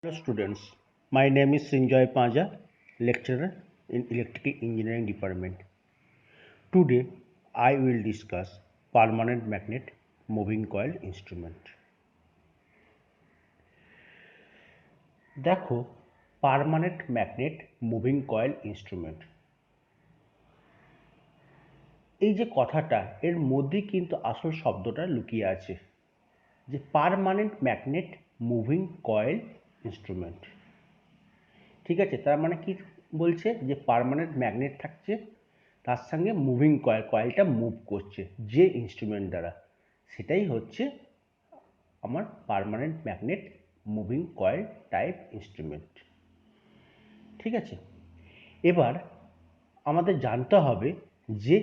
Hello students, my name is Sinjoy Paja, lecturer in Electrical Engineering Department. Today I will discuss permanent magnet moving coil instrument. দেখো permanent magnet moving coil instrument, এই যে কথাটা এর মধ্যে কিন্তু আসল শব্দটা লুকিয়ে আছে, যে permanent magnet moving coil instrument. ঠিক আছে, তার মানে কি বলছে, যে পার্মানেন্ট ম্যাগনেট থাকছে, তার সঙ্গে মুভিং কয়েল, কয়েলটা মুভ করছে যে ইনস্ট্রুমেন্ট দ্বারা, সেটাই হচ্ছে আমার permanent magnet moving coil type instrument. ঠিক আছে, এবার আমাদের জানতে হবে যে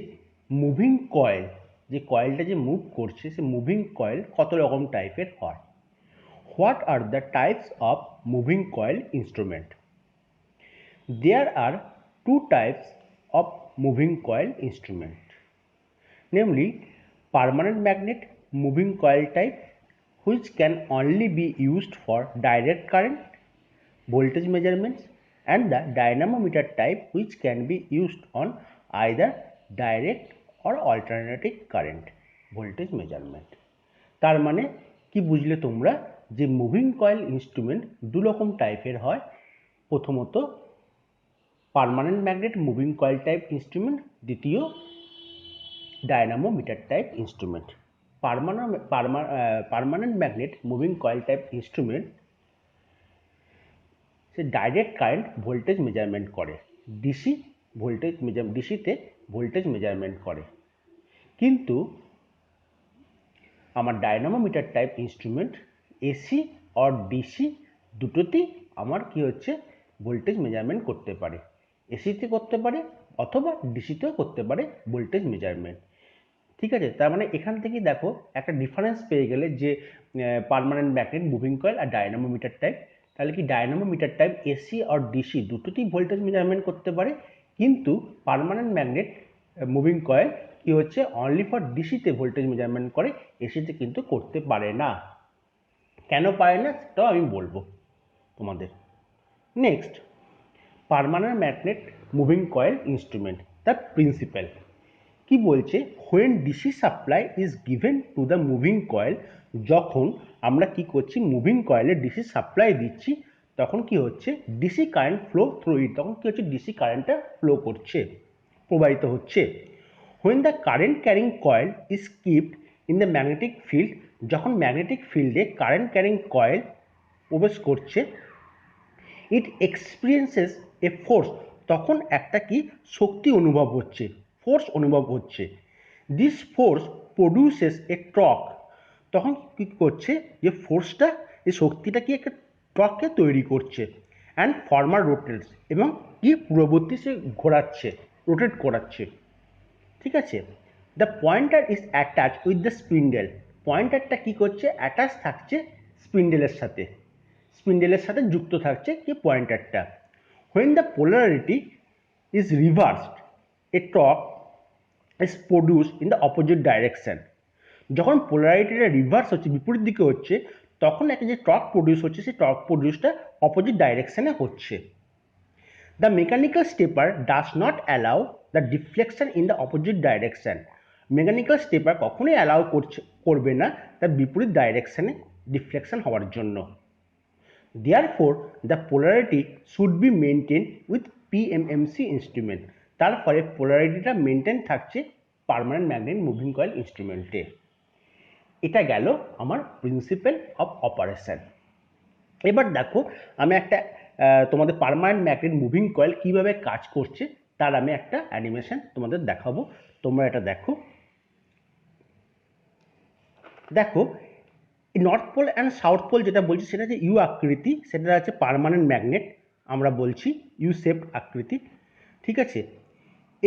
মুভিং কয়েল, যে কয়েলটা যে মুভ করছে, সে মুভিং কয়েল কত রকম টাইপের হয়। What are the types of moving coil instrument? There are two types of moving coil instrument, namely permanent magnet moving coil type, which can only be used for direct current voltage measurements, and the dynamometer type, which can be used on either direct or alternating current voltage measurement. তার মানে কি বুঝলে তোমরা, যে moving coil instrument দু রকম টাইপের হয়। প্রথমত permanent magnet moving coil type instrument, দ্বিতীয় dynamometer type instrument. Permanent magnet moving coil type instrument সে ডাইরেক্ট কারেন্ট ভোল্টেজ মেজারমেন্ট করে, ডিসিতে ভোল্টেজ মেজারমেন্ট করে। কিন্তু আমার ডায়নামোমিটার টাইপ ইনস্ট্রুমেন্ট এসি আর ডিসি দুটোতেই আমার কি হচ্ছে, ভোল্টেজ মেজারমেন্ট করতে পারে। এসিতে করতে পারে অথবা ডিসিতেও করতে পারে ভোল্টেজ মেজারমেন্ট। ঠিক আছে, তার মানে এখান থেকে দেখো একটা ডিফারেন্স পেয়ে গেলে, যে পার্মানেন্ট ম্যাগনেট মুভিং কয়েল আর ডায়নামোমিটার টাইপ। তাহলে কি ডায়নামোমিটার টাইপ এসি আর ডিসি দুটোতেই ভোল্টেজ মেজারমেন্ট করতে পারে, কিন্তু পার্মানেন্ট ম্যাগনেট মুভিং কয়েল কি হচ্ছে, অনলি ফর ডিসিতে ভোল্টেজ মেজারমেন্ট করে, এসিতে কিন্তু করতে পারে না। কেন পারে না সেটাও আমি বলবো তোমাদের। Next, permanent magnet moving coil instrument, the principal কি বলছে, when DC supply is given to the moving coil, যখন আমরা কি করছি, মুভিং কয়েলে ডিসি সাপ্লাই দিচ্ছি, তখন কি হচ্ছে, DC current flow through it, তখন কি হচ্ছে, ডিসি কারেন্টটা ফ্লো করছে, প্রবাহিত হচ্ছে। When the current carrying coil is kept in the magnetic field, যখন ম্যাগনেটিক ফিল্ডে কারেন্ট ক্যারিং কয়েল প্রবেশ করছে, ইট এক্সপিরিয়েন্সেস এ ফোর্স, তখন একটা কি শক্তি অনুভব হচ্ছে, ফোর্স অনুভব হচ্ছে। This force produces A torque, তখন কি করছে, যে ফোর্সটা, যে শক্তিটা কি একটা টর্ককে তৈরি করছে। অ্যান্ড ফর্মার রোটেটস, এবং কি পূর্ববর্তী সে ঘোরাচ্ছে, রোটেট করাচ্ছে। ঠিক আছে, the pointer is attach with the spindle, পয়েন্টারটা কি করছে, অ্যাটাচ থাকছে স্পিন্ডেলের সাথে, স্পিন্ডেলের সাথে যুক্ত থাকছে কি পয়েন্টারটা। When the polarity is reversed, a torque is produced in the opposite direction, যখন পোলারিটিটা রিভার্স হচ্ছে, বিপরীত দিকে হচ্ছে, তখন একটা যে টর্ক প্রডিউস হচ্ছে, সেই টর্ক প্রডিউসটা অপোজিট ডাইরেকশনে হচ্ছে। The mechanical stepper does not allow the deflection in the opposite direction, mechanical stepper কখনোই অ্যালাউ করবে না তার বিপরীত ডাইরেকশনে ডিফ্লেকশন হওয়ার জন্য। Therefore, the polarity should be maintained with PMMC instrument, তার ফলে পোলারিটিটা মেনটেন থাকছে পার্মানেন্ট ম্যাগনেট মুভিং কয়েল ইনস্ট্রুমেন্টে। এটা গেল আমার প্রিন্সিপাল অফ অপারেশন। এবার দেখো, আমি একটা তোমাদের পার্মানেন্ট ম্যাগনেট মুভিং কয়েল কীভাবে কাজ করছে তার আমি একটা অ্যানিমেশন তোমাদের দেখাবো। তোমরা এটা দেখো। দেখো, north pole and south pole যেটা বলছি, সেটা হচ্ছে ইউ আকৃতি, সেটা হচ্ছে পার্মানেন্ট ম্যাগনেট, আমরা বলছি ইউ শেপড আকৃতি। ঠিক আছে,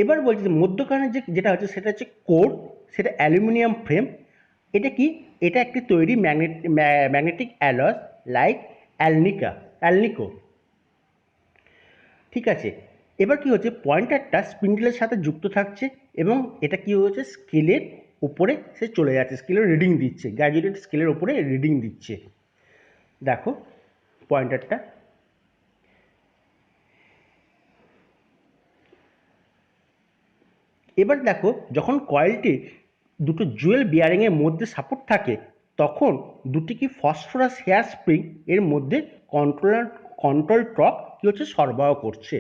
এবার বলছি যে মধ্যখানে যেটা হচ্ছে, সেটা হচ্ছে কোর, সেটা অ্যালুমিনিয়াম ফ্রেম। এটা কি, এটা একটি তৈরি ম্যাগনেটিক অ্যালয় লাইক অ্যালনিকো। ঠিক আছে, এবার কি হচ্ছে, পয়েন্টারটা স্পিন্ডেলের সাথে যুক্ত থাকছে, এবং এটা কি হচ্ছে, স্কেলের উপরে সে চলে যাচ্ছে, স্কেলের রিডিং দিচ্ছে, গ্র্যাজুয়েটেড স্কেলের উপরে রিডিং দিচ্ছে। দেখো, পয়েন্টারটা। এবার দেখো যখন কয়েলটি দুটো জুয়েল বিয়ারিংয়ের মধ্যে সাপোর্ট থাকে তখন দুটি কি ফসফরাস হেয়ার স্প্রিং এর মধ্যে কন্ট্রোল টর্ক কি হচ্ছে সরবরাহ করছে।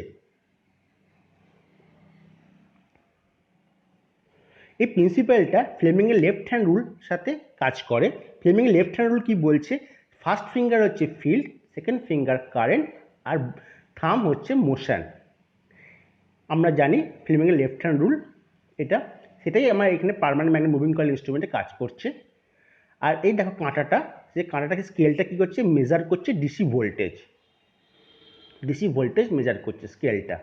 এই প্রিন্সিপালটা ফ্লেমিংয়ের লেফট হ্যান্ড রুল সাথে কাজ করে। ফ্লেমিংয়ের লেফট হ্যান্ড রুল কি বলছে, ফার্স্ট ফিঙ্গার হচ্ছে ফিল্ড, সেকেন্ড ফিঙ্গার কারেন্ট, আর থাম হচ্ছে মোশন। আমরা জানি ফ্লেমিংয়ের লেফট হ্যান্ড রুল এটা, সেটাই আমার এখানে পার্মানেন্ট ম্যাগনেট মুভিং কয়েল ইনস্ট্রুমেন্টে কাজ করছে। আর এই দেখো কাঁটাটা, যে কাঁটাটাকে স্কেলটা কী করছে, মেজার করছে ডিসি ভোল্টেজ মেজার করছে স্কেলটা।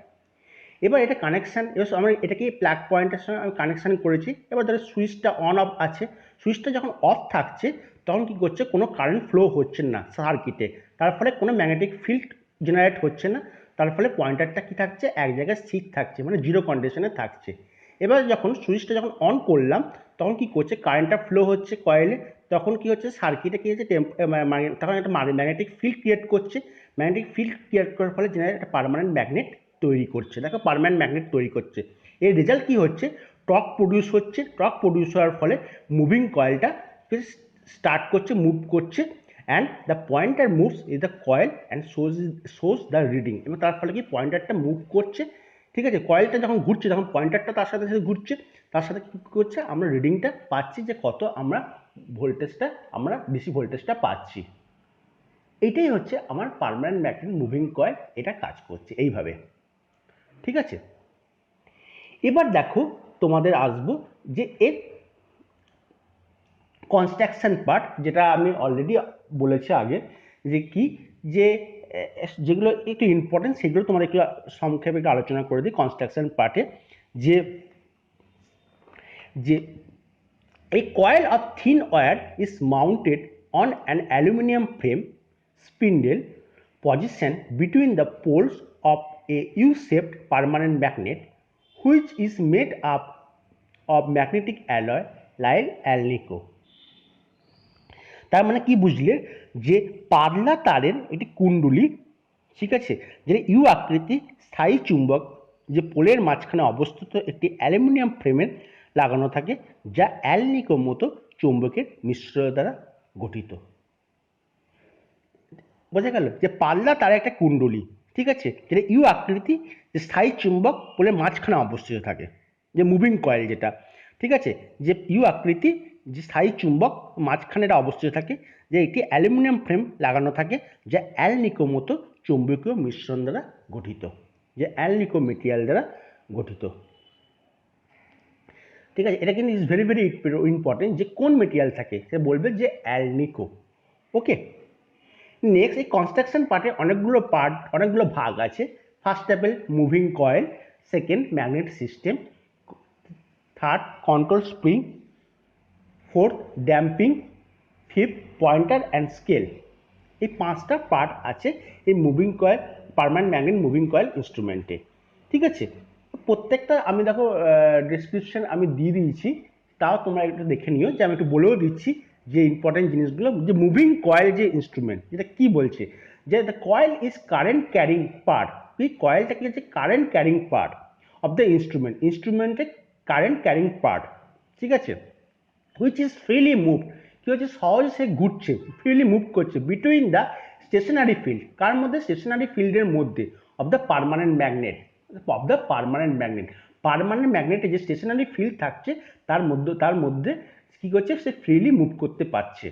এবার এটা কানেকশান, এবার আমরা এটাকে প্লাগ পয়েন্টের সঙ্গে আমি কানেকশান করেছি। এবার ধরো সুইচটা অন অফ আছে, সুইচটা যখন অফ থাকছে তখন কী করছে, কোনো কারেন্ট ফ্লো হচ্ছে না সার্কিটে, তার ফলে কোনো ম্যাগনেটিক ফিল্ড জেনারেট হচ্ছে না, তার ফলে পয়েন্টারটা কী থাকছে, এক জায়গায় স্থির থাকছে, মানে জিরো কন্ডিশনে থাকছে। এবার যখন সুইচটা যখন অন করলাম তখন কী করছে, কারেন্টটা ফ্লো হচ্ছে কয়েলে, তখন কী হচ্ছে সার্কিটে কী হচ্ছে তখন একটা ম্যাগনেটিক ফিল্ড ক্রিয়েট করছে। ম্যাগনেটিক ফিল্ড ক্রিয়েট করার ফলে জেনারেট একটা পার্মানেন্ট ম্যাগনেট তৈরি করছে। দেখো পার্মানেন্ট ম্যাগনেট তৈরি করছে। এর রেজাল্ট কী হচ্ছে, টর্ক প্রডিউস হচ্ছে। টর্ক প্রডিউস হওয়ার ফলে মুভিং কয়েলটা স্টার্ট করছে, মুভ করছে, and the pointer moves is the coil and shows the reading. এবং তার ফলে কি পয়েন্টারটা মুভ করছে, ঠিক আছে। কয়েলটা যখন ঘুরছে তখন পয়েন্টারটা তার সাথে সাথে ঘুরছে, তার সাথে কী করছে, আমরা রিডিংটা পাচ্ছি যে কত আমরা ভোল্টেজটা, আমরা ডিসি ভোল্টেজটা পাচ্ছি। এইটাই হচ্ছে আমার পার্মানেন্ট ম্যাগনেট মুভিং কয়েল, এটা কাজ করছে এইভাবে, ঠিক আছে। এবার দেখো তোমাদের আসবো যে এর কনস্ট্রাকশন পার্ট, যেটা আমি অলরেডি বলেছি আগে, যে কি যে যেগুলো একটু ইম্পর্টেন্ট সেগুলো তোমার একটু সংক্ষেপে একটু আলোচনা করে দিই কনস্ট্রাকশন পার্টে। যে যে a coil of thin wire is mounted on an aluminum frame spindle positioned between the poles of a U-shaped permanent magnet, which is made up of magnetic alloy like alnico. তার মানে কি বুঝলে, যে পাতলা তারের একটি কুণ্ডলী, ঠিক আছে, যেটা ইউ আকৃতি স্থায়ী চুম্বক যে পোলের মাঝখানে অবস্থিত একটি অ্যালুমিনিয়াম ফ্রেমের লাগানো থাকে, যা অ্যালনিকোর মতো চুম্বকের মিশ্রণ দ্বারা গঠিত। বোঝা গেল, যে পাতলা তারের একটা কুণ্ডলী, ঠিক আছে, যেটা ইউ আকৃতি, যে স্থায়ী চুম্বক পোলের মাঝখানে অবস্থিত থাকে, যে মুভিং কয়েল যেটা, ঠিক আছে, যে ইউ আকৃতি যে স্থায়ী চুম্বক মাঝখানে এটা অবস্থিত থাকে, যে একটি অ্যালুমিনিয়াম ফ্রেম লাগানো থাকে, যা অ্যালনিকো মতো চৌম্বকীয় মিশ্রণ দ্বারা গঠিত, যে অ্যালনিকো মেটেরিয়াল দ্বারা গঠিত, ঠিক আছে। এটা কিন্তু ইজ ভেরি ভেরি ইম্পর্টেন্ট, যে কোন মেটেরিয়াল থাকে সে বলবে যে অ্যালনিকো। ওকে, নেক্সট এই কনস্ট্রাকশন পার্টে অনেকগুলো ভাগ আছে। First level moving coil, second magnet system, third control spring, fourth damping, fifth pointer and scale. এই 5টা পার্ট আছে এই moving coil, permanent magnet moving coil ইনস্ট্রুমেন্টে, ঠিক আছে। প্রত্যেকটা আমি দেখো ডিসক্রিপশন আমি দিয়ে দিয়েছি, তাও তোমরা একটু দেখে নিও, যে আমি একটু বলেও দিচ্ছি যে ইম্পর্টেন্ট জিনিসগুলো, যে মুভিং কয়েল যে ইনস্ট্রুমেন্ট, যেটা কি বলছে, যে the coil is current carrying part. এই কয়েলটা কি হচ্ছে, current carrying part of the ইনস্ট্রুমেন্টের কারেন্ট ক্যারিং পার্ট, ঠিক আছে, which is freely moved, কি হচ্ছে সহজে সে ঘুরছে, ফ্রিলি মুভ করছে, বিটুইন দ্য স্টেশনারি ফিল্ড, কার মধ্যে, স্টেশনারি ফিল্ডের মধ্যে, of the permanent magnet, permanent ম্যাগনেটে যে স্টেশনারি ফিল্ড থাকছে তার মধ্যে কি করছে, সে ফ্রিলি মুভ করতে পারছে,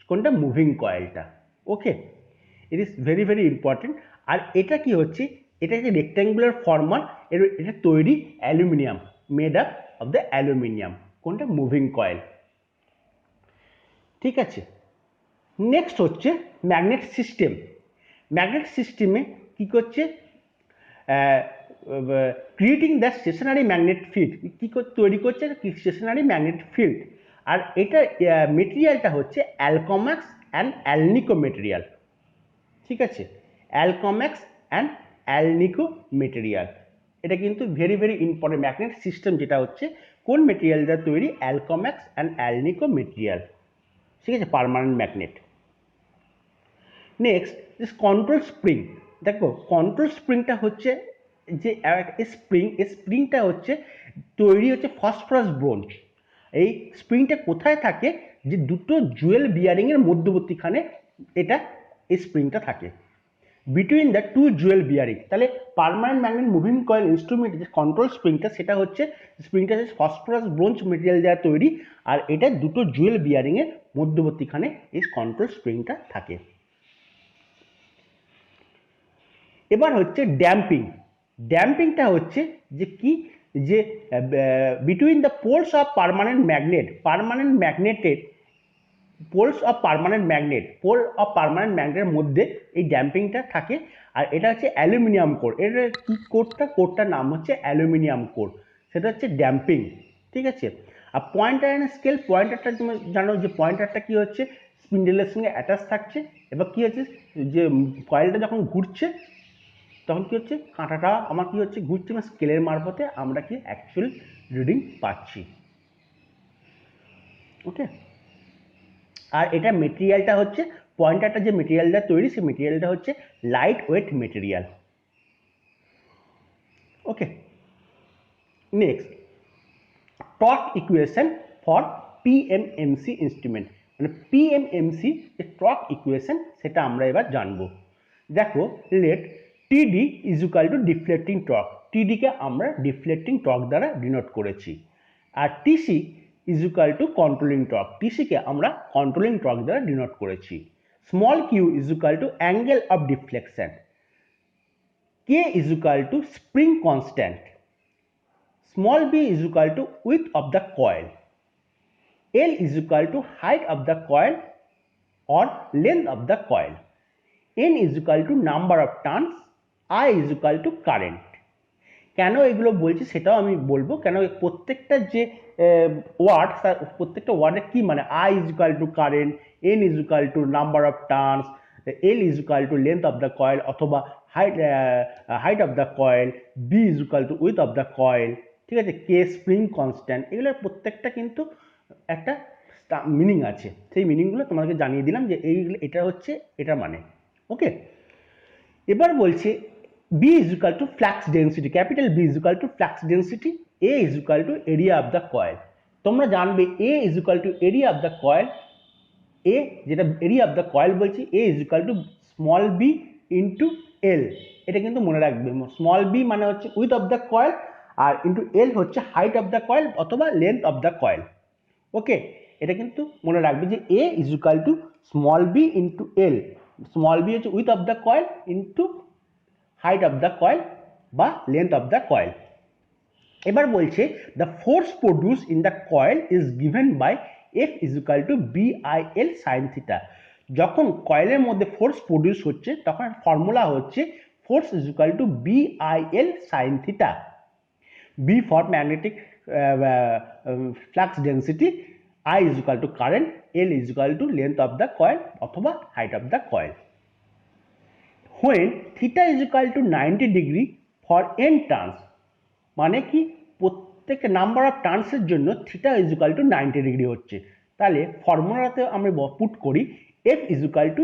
কোনটা, মুভিং কয়েলটা। Okay, it is very very important. আর এটা কি হচ্ছে, এটা হচ্ছে রেক্ট্যাঙ্গুলার ফর্মার, এটা তৈরি aluminium, made up of the aluminium, কোনটা, মুভিং কয়েল, ঠিক আছে। নেক্সট হচ্ছে ম্যাগনেট সিস্টেম। ম্যাগনেট সিস্টেমে কি করছে, creating the stationary magnet field, কী তৈরি করছে, স্টেশনারি ম্যাগনেট ফিল্ড। আর এটা মেটেরিয়ালটা হচ্ছে অ্যালকোম্যাক্স অ্যান্ড অ্যালনিকো মেটেরিয়াল, ঠিক আছে, অ্যালকোম্যাক্স অ্যান্ড অ্যালনিকো মেটেরিয়াল। এটা কিন্তু very very important. Magnet system যেটা হচ্ছে কোন মেটেরিয়াল দ্বারা তৈরি, অ্যালকোম্যাক্স অ্যান্ড অ্যালনিকো মেটেরিয়াল, ঠিক আছে, permanent magnet. Next control spring. দেখো কন্ট্রোল স্প্রিংটা হচ্ছে যে এই স্প্রিংটা হচ্ছে তৈরি হচ্ছে ফসফরাস ব্রোঞ্জ। এই স্প্রিংটা কোথায় থাকে, যে দুটো জুয়েল বিয়ারিংয়ের মধ্যবর্তীখানে এটা এই স্প্রিংটা থাকে, between the two jewel bearing. তাহলে permanent magnet moving coil instrument যে কন্ট্রোল স্প্রিংটা, সেটা হচ্ছে স্প্রিংটা হচ্ছে ফসফরাস ব্রোঞ্জ মেটেরিয়াল দেওয়া তৈরি, আর এটা দুটো জুয়েল বিয়ারিংয়ের মধ্যবর্তীখানে এই কন্ট্রোল স্প্রিংটা থাকে। এবার হচ্ছে ড্যাম্পিং। ড্যাম্পিংটা হচ্ছে যে কি, যে between the poles of permanent ম্যাগনেটের পোল অফ পার্মানেন্ট ম্যাগনেটের মধ্যে এই ড্যাম্পিংটা থাকে। আর এটা হচ্ছে অ্যালুমিনিয়াম কোর। এর কি কোরটার নাম হচ্ছে অ্যালুমিনিয়াম কোর, সেটা হচ্ছে ড্যাম্পিং। ঠিক আছে। আর পয়েন্টার অ্যান্ড স্কেল, পয়েন্টারটা তুমি জানো যে পয়েন্টারটা কি হচ্ছে স্পিন্ডেলের সঙ্গে অ্যাটাচ থাকছে, এবার কি হচ্ছে যে কয়েলটা যখন ঘুরছে তখন কি হচ্ছে কাঁটাটা আমার কি হচ্ছে ঘুরছে, না স্কেলের মারফতে আমরা কি অ্যাকচুয়াল রিডিং পাচ্ছি। ওকে। আর এটা মেটেরিয়ালটা হচ্ছে পয়েন্টারটা যে মেটেরিয়ালটা তৈরি, সেই মেটেরিয়ালটা হচ্ছে light weight material. Okay. Next torque equation for PMMC instrument, মানে পিএমএমসি যে টর্ক ইকুয়েশন সেটা আমরা এবার জানবো। দেখো let TD is equal to deflecting torque. টিডিকে আমরা ডিফ্লেক্টিং টর্ক দ্বারা ডিনোট করেছি। আর TC is equal to controlling torque. টিসিকে আমরা কন্ট্রোলিং টর্ক দ্বারা ডিনোট করেছি। Small Q is equal to angle of deflection. K is equal to spring constant. Small b is equal to width of the coil. L is equal to height of the coil or length of the coil. N is equal to number of turns. I is equal to current. কেন এগুলো বলছি সেটাও আমি বলবো, কেন প্রত্যেকটা যে word, প্রত্যেকটা ওয়ার্ডের কি মানে I is equal to current, N is equal to number of turns, L is equal to length of the coil অথবা height of the coil, B is equal to width of the coil, ঠিক আছে, কে spring constant, এগুলোর প্রত্যেকটা কিন্তু একটা meaning আছে। সেই মিনিংগুলো তোমাকে জানিয়ে দিলাম যে এইগুলো, এটা হচ্ছে এটা মানে। ওকে। এবার বলছে B is equal to flux density, capital B is equal to flux density, A is equal to area of the coil। তোমরা জানবে A is equal to area of the coil, A যেটা area of the coil বলছি, A is equal to small b into L। এটা কিন্তু মনে রাখবে, small b মানে হচ্ছে width of the coil আর ইন্টু L হচ্ছে হাইট অফ দ্য কয়েল অথবা length of the coil. Okay, এটা কিন্তু মনে রাখবে যে A is equal to small b into L। Small b হচ্ছে width of the coil into height of the coil বা লেন্থ অফ দ্য কয়েল। এবার বলছে the force produce in the coil is given by F is equal to BIL sin theta। যখন কয়েলের মধ্যে force produce হচ্ছে তখন formula হচ্ছে force is equal two BIL sin theta। B for magnetic flux density, I is equal to current, L is equal to length of the coil অথবা height of the coil। When theta is equal to 90 degree for n turns, মানে কি প্রত্যেক number of টার্নসের জন্য theta is equal two 90 degree হচ্ছে। তাহলে ফর্মুলাতে আমরা put করি F is equal two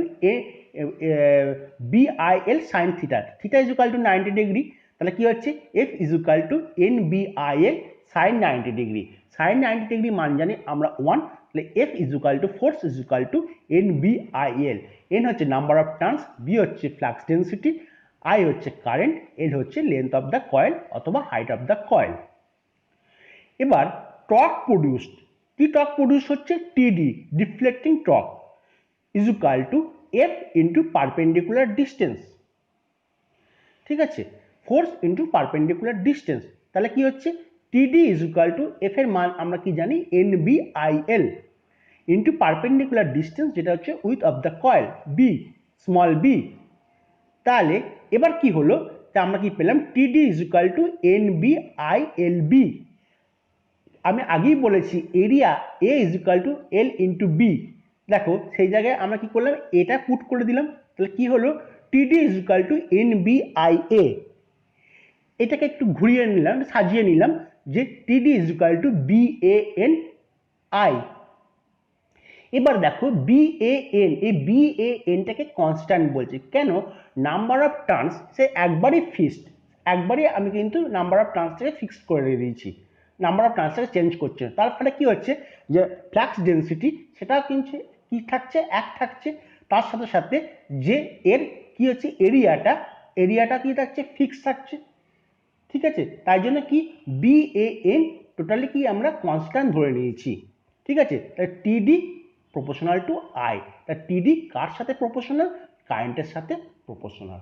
BIL sin theta. Theta is equal two 90 degree, তাহলে কি হচ্ছে F is equal two NBIL sin 90 degree. sin 90 degree মান জানি আমরা 1, তাহলে F is equal to force is equal two NBIL। N হচ্ছে number of turns, B হচ্ছে flux density, I হচ্ছে কারেন্ট, L হচ্ছে লেন্থ অফ দ্য কয়েল অথবা height of the coil. এবার টর্ক প্রডিউসড, কি টর্ক প্রডিউস হচ্ছে TD deflecting torque is equal two F into perpendicular distance. ঠিক আছে, force into perpendicular distance, তাহলে কি হচ্ছে TD is equal two F এর মান আমরা কি জানি NBIL ইন্টু পারপেন্ডিকুলার ডিস্টেন্স যেটা হচ্ছে with of the coil B small b। তাহলে এবার কি হলো, তা আমরা কি পেলাম TD is equal two NBILB। আমি আগেই বলেছি area A is equal two L into B। দেখো সেই জায়গায় আমরা কি করলাম, এটা পুট করে দিলাম, তাহলে কি হলো TD is equal two NBIA। এটাকে একটু ঘুরিয়ে নিলাম, সাজিয়ে নিলাম যে TD is equal two BANI। এবার দেখো BAN, এই BANটাকে কনস্ট্যান্ট বলছি কেন, নাম্বার অফ টার্নস সে একবারই ফিক্সড, একবারই আমি কিন্তু নাম্বার অফ টার্নসটাকে ফিক্সড করে দিয়েছি, নাম্বার অফ টার্নসটাকে চেঞ্জ করছে না। তার ফলে কি হচ্ছে যে ফ্লাক্স ডেন্সিটি সেটা কিন্তু কি থাকছে, এক থাকছে, তার সাথে সাথে যে এর কি হচ্ছে এরিয়াটা কি থাকছে, ফিক্স থাকছে, ঠিক আছে। তাই জন্য কি BAN টোটালি কি আমরা কনস্ট্যান্ট ধরে নিয়েছি, ঠিক আছে। তাহলে TD প্রপোর্শনাল টু I, তা TD কার সাথে প্রপোর্শনাল, কারেন্টের সাথে প্রপোর্শনাল,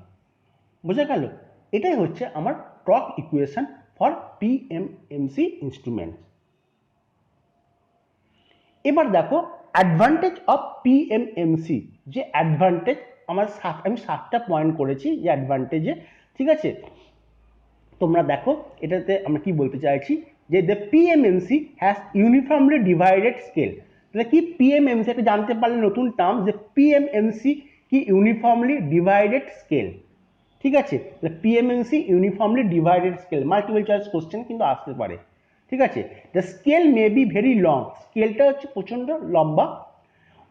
বোঝা গেল। এটাই হচ্ছে আমার torque equation for PMMC instrument. এবার দেখো অ্যাডভান্টেজ অফ PMMC, যে অ্যাডভান্টেজ আমি 7টা পয়েন্ট করেছি যে অ্যাডভান্টেজে, ঠিক আছে। তোমরা দেখো এটাতে আমরা কি বলতে চাইছি যে the PMMC has uniformly divided scale. তাহলে কি PMMC একটা জানতে পারলে নতুন টার্ম, যে PMMC কি ইউনিফর্মলি ডিভাইডেড স্কেল, ঠিক আছে। তাহলে PMMC uniformly divided scale, multiple choice question কিন্তু আসতে পারে, ঠিক আছে। The scale may be very long, স্কেলটা হচ্ছে প্রচন্ড লম্বা,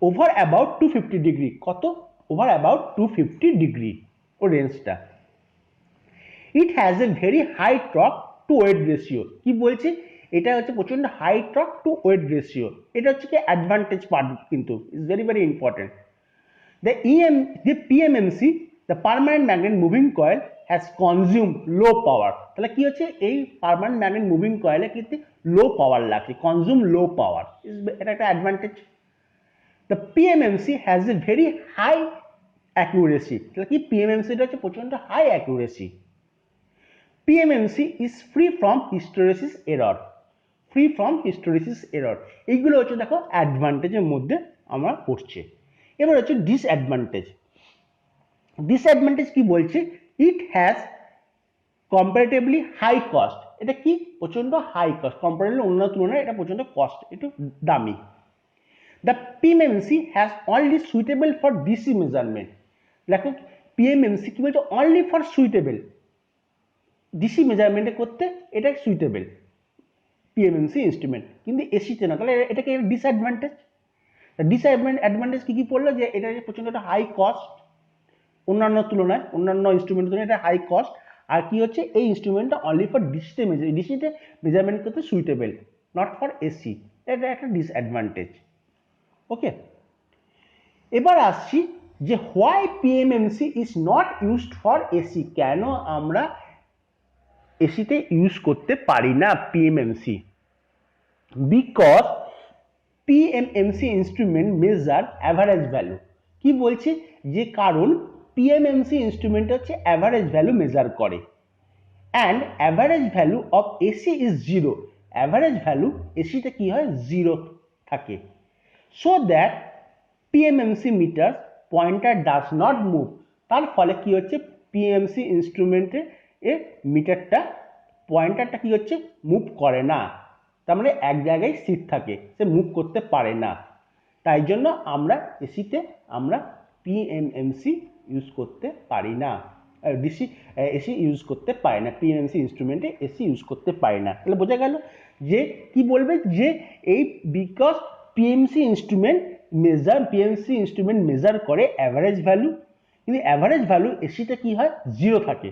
ওভার অ্যাবাউট 250 ডিগ্রি, কত, ওভার অ্যাবাউট 250 ডিগ্রি ও রেঞ্জটা। It has a very high torque to weight ratio, কি বলছে, এটা হচ্ছে প্রচন্ড high torque to weight ratio, এটা হচ্ছে কি অ্যাডভান্টেজ পার্ট, কিন্তু is very very important. the PMMC, the permanent magnet moving coil has consumed low power, তাহলে কি হচ্ছে এই পার্মানেন্ট ম্যাগনেট মুভিং কয়েলে কিন্তু লো পাওয়ার লাগছে, কনজিউম লো পাওয়ার, এটা একটা advantage. the PMMC has a very high accuracy, তাহলে কি PMMC টা হচ্ছে প্রচন্ড high accuracy. PMMC is free from hysteresis error, free from hysteresis error, এইগুলো হচ্ছে দেখো অ্যাডভান্টেজের মধ্যে আমরা পড়ছে। এবার হচ্ছে ডিসঅ্যাডভান্টেজ। ডিসঅ্যাডভান্টেজ কি বলছে, it has comparatively high cost, এটা কি প্রচন্ড হাই কস্ট, কম্পারেটিভলি অন্য তুলনায় এটা প্রচন্ড কস্ট, একটু দামি। The PMMC has only suitable for DC measurement, দেখো PMMC কি বলছে, অনলি ফর সুইটেবল, ডিসি মেজারমেন্টে করতে এটা সুইটেবল PMMC ইনস্ট্রুমেন্ট, কিন্তু এসিতে না, তাহলে এটাকে ডিসঅ্যাডভান্টেজ। ডিসঅ্যাডভান্টেজ কি কি পড়লো, যে এটা প্রচন্ড একটা হাই কস্ট, অন্যান্য তুলনায় অন্যান্য ইনস্ট্রুমেন্টের তুলনায় এটা হাই কস্ট, আর কি হচ্ছে এই ইনস্ট্রুমেন্টটা অনলি ফর ডিসিতে মেজারমেন্ট করতে সুইটেবল, নট ফর এসি, এটা একটা ডিসঅ্যাডভান্টেজ। ওকে, এবার আসছি যে why PMMC is not used for AC, কেন আমরা এসিতে ইউজ করতে পারি না PMMC, because PMMC instrument measure average value, কি বলছে, যে কারণ PMMC ইনস্ট্রুমেন্ট হচ্ছে অ্যাভারেজ ভ্যালু মেজার করে, and average value of AC is zero, average value এসিতে কি হয়, জিরো থাকে। So that PMMC metre pointer does not move, তার ফলে কি হচ্ছে PMMC ইনস্ট্রুমেন্টের এর মিটারটা পয়েন্টারটা কি হচ্ছে, মুভ করে না, তার মানে এক জায়গায় স্থির থাকে, সে মুভ করতে পারে না। তাই জন্য আমরা এসিতে আমরা PMMC ইউজ করতে পারি না, এসি ইউজ করতে পারি না, PMMC ইনস্ট্রুমেন্টে এসি ইউজ করতে পারি না। তাহলে বোঝা গেল যে কি বলবে, যে এই বিকজ PMMC ইনস্ট্রুমেন্ট মেজার করে অ্যাভারেজ ভ্যালু, কিন্তু অ্যাভারেজ ভ্যালু এসিতে কি হয়, জিরো থাকে,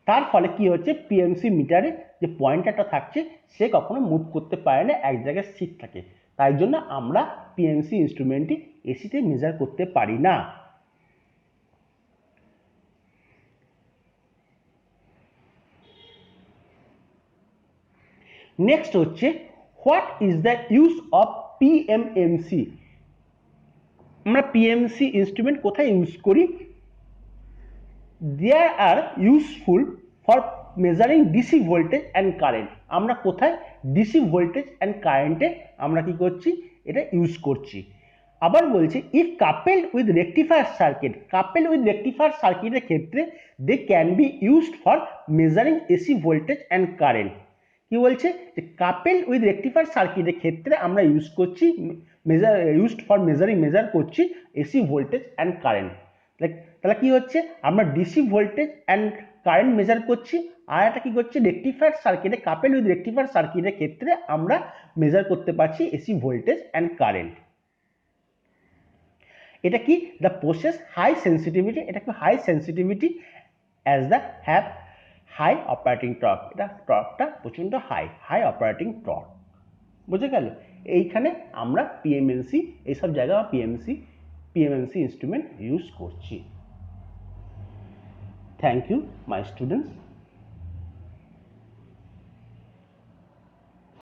তার ফলে কি হচ্ছে PMMC মিটারে যে পয়েন্টারটা থাকছে সে কখনো মুভ করতে পারে না, এক জায়গায় স্থির থাকে, তাই জন্য আমরা PMMC ইনস্ট্রুমেন্টটি এসিতে মেজার করতে পারি না। নেক্সট হচ্ছে what is the use of PMMC, আমরা PMMC ইনস্ট্রুমেন্ট কোথায় ইউজ করি, there are useful for measuring DC voltage and current, আমরা কোথায় ডিসি ভোল্টেজ অ্যান্ড কারেন্টে আমরা কি করছি, এটা ইউজ করছি। আবার বলছে ইফ কাপেলড উইথ রেকটিফায়ার সার্কিটের ক্ষেত্রে they can be used for measuring AC voltage and current, কি বলছে, যে কাপেলড উইথ রেকটিফায়ার সার্কিটের ক্ষেত্রে আমরা ইউজ করছি এসি ভোল্টেজ অ্যান্ড কারেন্ট। তাহলে কি হচ্ছে, আমরা DC voltage and current measure করছি, আর একটা কি করছি, রেকটিফায়ার সার্কিটে, কাপেল উইথ রেকটিফায়ার সার্কিটের ক্ষেত্রে আমরা মেজার করতে পারছি এসি ভোল্টেজ অ্যান্ড কারেন্ট। এটা কি দ্য প্রসেস হাই সেন্সিটিভিটি, এটা কি high sensitivity as they have high operating torque, এটা টর্কটা প্রচণ্ড হাই অপারেটিং টর্ক। বুঝে গেল? এইখানে আমরা পিএমএনসি এইসব জায়গায় পিএমএনসি ইনস্ট্রুমেন্ট ইউজ করছি। Thank you my students.